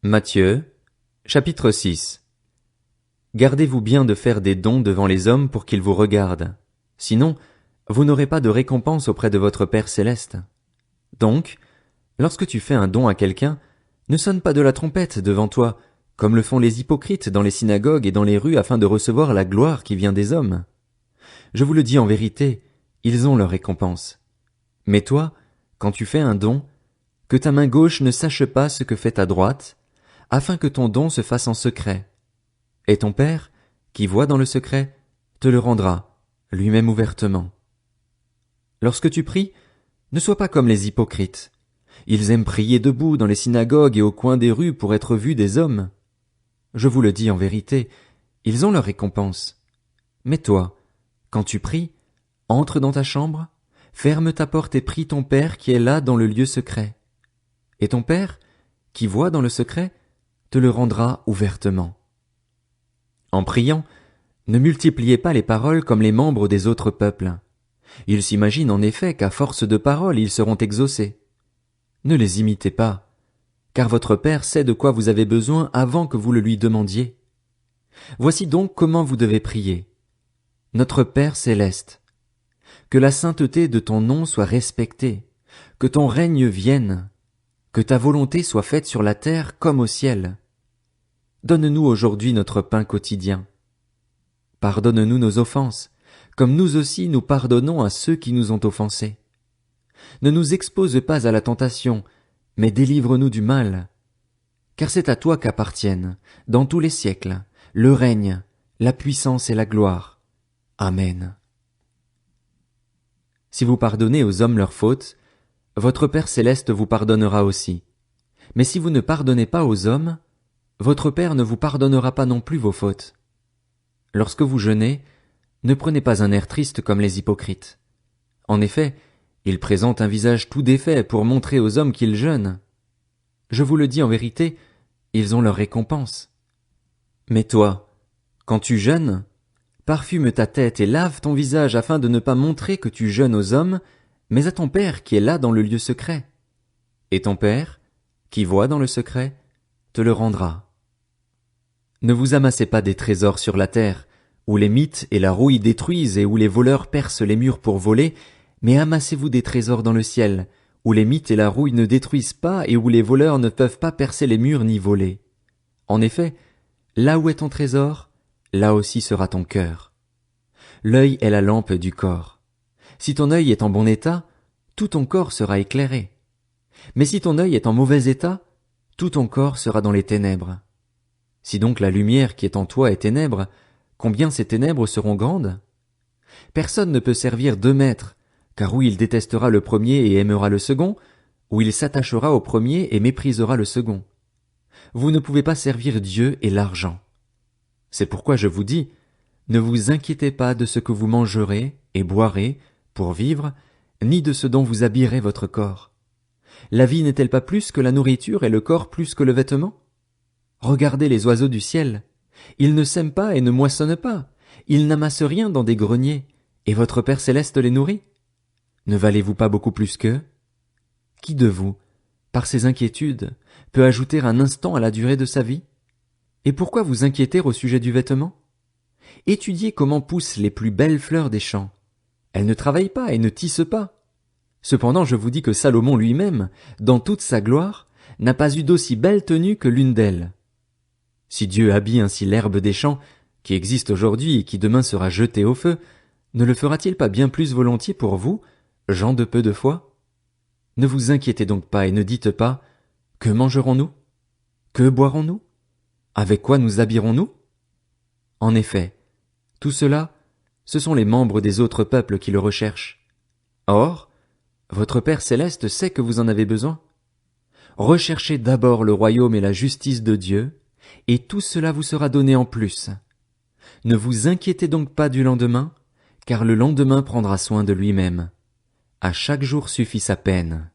Matthieu, chapitre 6. Gardez-vous bien de faire des dons devant les hommes pour qu'ils vous regardent. Sinon, vous n'aurez pas de récompense auprès de votre Père céleste. Donc, lorsque tu fais un don à quelqu'un, ne sonne pas de la trompette devant toi, comme le font les hypocrites dans les synagogues et dans les rues afin de recevoir la gloire qui vient des hommes. Je vous le dis en vérité, ils ont leur récompense. Mais toi, quand tu fais un don, que ta main gauche ne sache pas ce que fait ta droite, afin que ton don se fasse en secret. Et ton Père, qui voit dans le secret, te le rendra, lui-même ouvertement. Lorsque tu pries, ne sois pas comme les hypocrites. Ils aiment prier debout dans les synagogues et au coin des rues pour être vus des hommes. Je vous le dis en vérité, ils ont leur récompense. Mais toi, quand tu pries, entre dans ta chambre, ferme ta porte et prie ton Père qui est là dans le lieu secret. Et ton Père, qui voit dans le secret, te le rendra ouvertement. En priant, ne multipliez pas les paroles comme les membres des autres peuples. Ils s'imaginent en effet qu'à force de paroles ils seront exaucés. Ne les imitez pas, car votre Père sait de quoi vous avez besoin avant que vous le lui demandiez. Voici donc comment vous devez prier. Notre Père céleste, que la sainteté de ton nom soit respectée, que ton règne vienne, que ta volonté soit faite sur la terre comme au ciel. Donne-nous aujourd'hui notre pain quotidien. Pardonne-nous nos offenses, comme nous aussi nous pardonnons à ceux qui nous ont offensés. Ne nous expose pas à la tentation, mais délivre-nous du mal. Car c'est à toi qu'appartiennent, dans tous les siècles, le règne, la puissance et la gloire. Amen. Si vous pardonnez aux hommes leurs fautes, votre Père céleste vous pardonnera aussi. Mais si vous ne pardonnez pas aux hommes, votre Père ne vous pardonnera pas non plus vos fautes. Lorsque vous jeûnez, ne prenez pas un air triste comme les hypocrites. En effet, ils présentent un visage tout défait pour montrer aux hommes qu'ils jeûnent. Je vous le dis en vérité, ils ont leur récompense. Mais toi, quand tu jeûnes, parfume ta tête et lave ton visage afin de ne pas montrer que tu jeûnes aux hommes, mais à ton Père qui est là dans le lieu secret. Et ton Père, qui voit dans le secret, te le rendra. Ne vous amassez pas des trésors sur la terre, où les mites et la rouille détruisent et où les voleurs percent les murs pour voler, mais amassez-vous des trésors dans le ciel, où les mites et la rouille ne détruisent pas et où les voleurs ne peuvent pas percer les murs ni voler. En effet, là où est ton trésor, là aussi sera ton cœur. L'œil est la lampe du corps. Si ton œil est en bon état, tout ton corps sera éclairé. Mais si ton œil est en mauvais état, tout ton corps sera dans les ténèbres. Si donc la lumière qui est en toi est ténèbre, combien ces ténèbres seront grandes? Personne ne peut servir deux maîtres, car ou il détestera le premier et aimera le second, ou il s'attachera au premier et méprisera le second. Vous ne pouvez pas servir Dieu et l'argent. C'est pourquoi je vous dis, ne vous inquiétez pas de ce que vous mangerez et boirez pour vivre, ni de ce dont vous habillerez votre corps. La vie n'est-elle pas plus que la nourriture et le corps plus que le vêtement? Regardez les oiseaux du ciel. Ils ne sèment pas et ne moissonnent pas. Ils n'amassent rien dans des greniers. Et votre Père céleste les nourrit. Ne valez-vous pas beaucoup plus qu'eux? Qui de vous, par ses inquiétudes, peut ajouter un instant à la durée de sa vie? Et pourquoi vous inquiéter au sujet du vêtement? Étudiez comment poussent les plus belles fleurs des champs. Elles ne travaillent pas et ne tissent pas. Cependant, je vous dis que Salomon lui-même, dans toute sa gloire, n'a pas eu d'aussi belle tenue que l'une d'elles. Si Dieu habille ainsi l'herbe des champs, qui existe aujourd'hui et qui demain sera jetée au feu, ne le fera-t-il pas bien plus volontiers pour vous, gens de peu de foi? Ne vous inquiétez donc pas et ne dites pas « Que mangerons-nous? Que boirons-nous? Avec quoi nous habillerons-nous » En effet, tout cela, ce sont les membres des autres peuples qui le recherchent. Or, votre Père céleste sait que vous en avez besoin. Recherchez d'abord le royaume et la justice de Dieu, et tout cela vous sera donné en plus. Ne vous inquiétez donc pas du lendemain, car le lendemain prendra soin de lui-même. À chaque jour suffit sa peine.